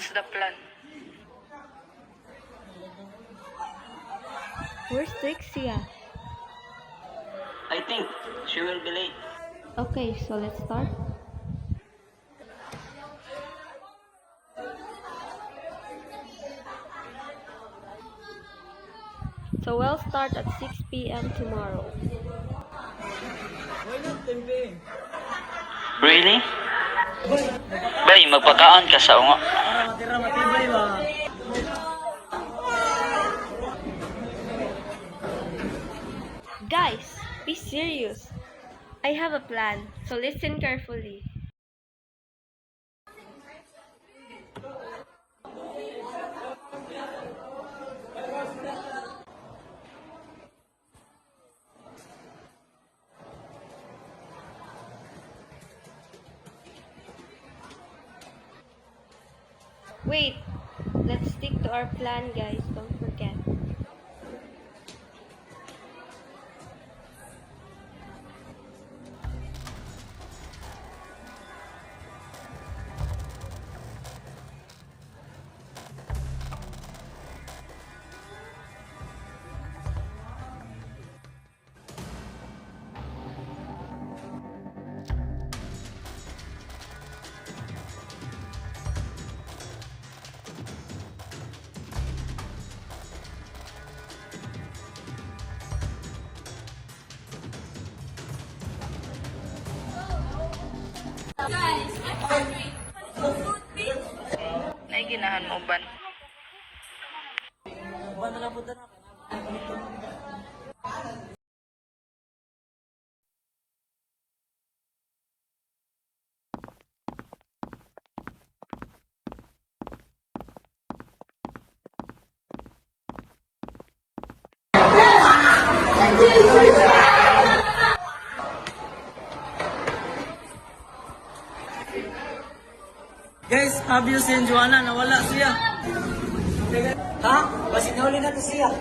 what's the plan? Where's Trixia? I think she will be late. Okay, so let's start. So we'll start at 6 p.m. tomorrow. Really? Bay, magpakaon ka sa ungo. Guys, be serious. I have a plan, so listen carefully. Wait, let's stick to our plan, guys. Don't forget. Naiginahan mo ban? Guys, obvious si Joanna, nawala siya. Ha? Basi nahuli na to siya.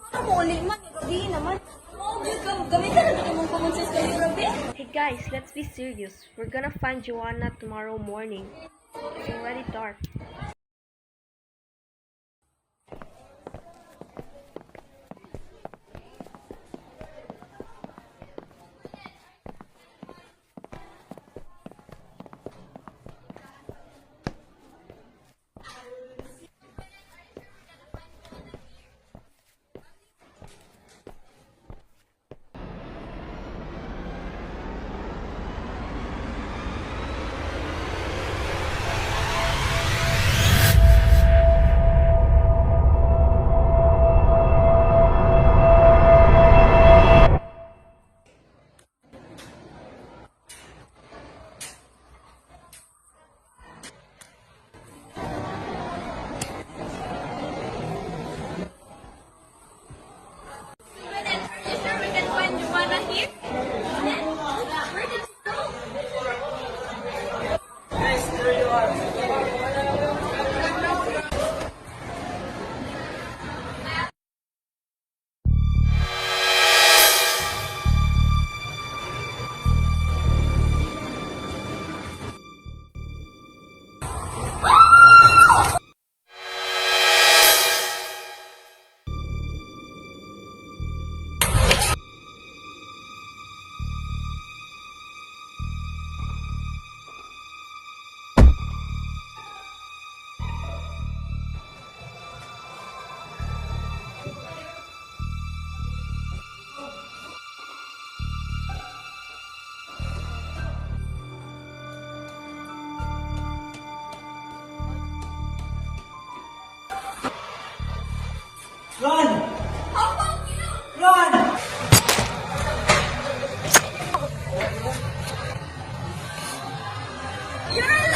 Ano mo ulit man, gabi naman. Gamitan na dito mong common sense kayo, grabe. Hey guys, let's be serious. We're gonna find Joanna tomorrow morning. It's already dark. You sure we can find Joanna here? Where did she go? Guys, there you are. Run! Run! You're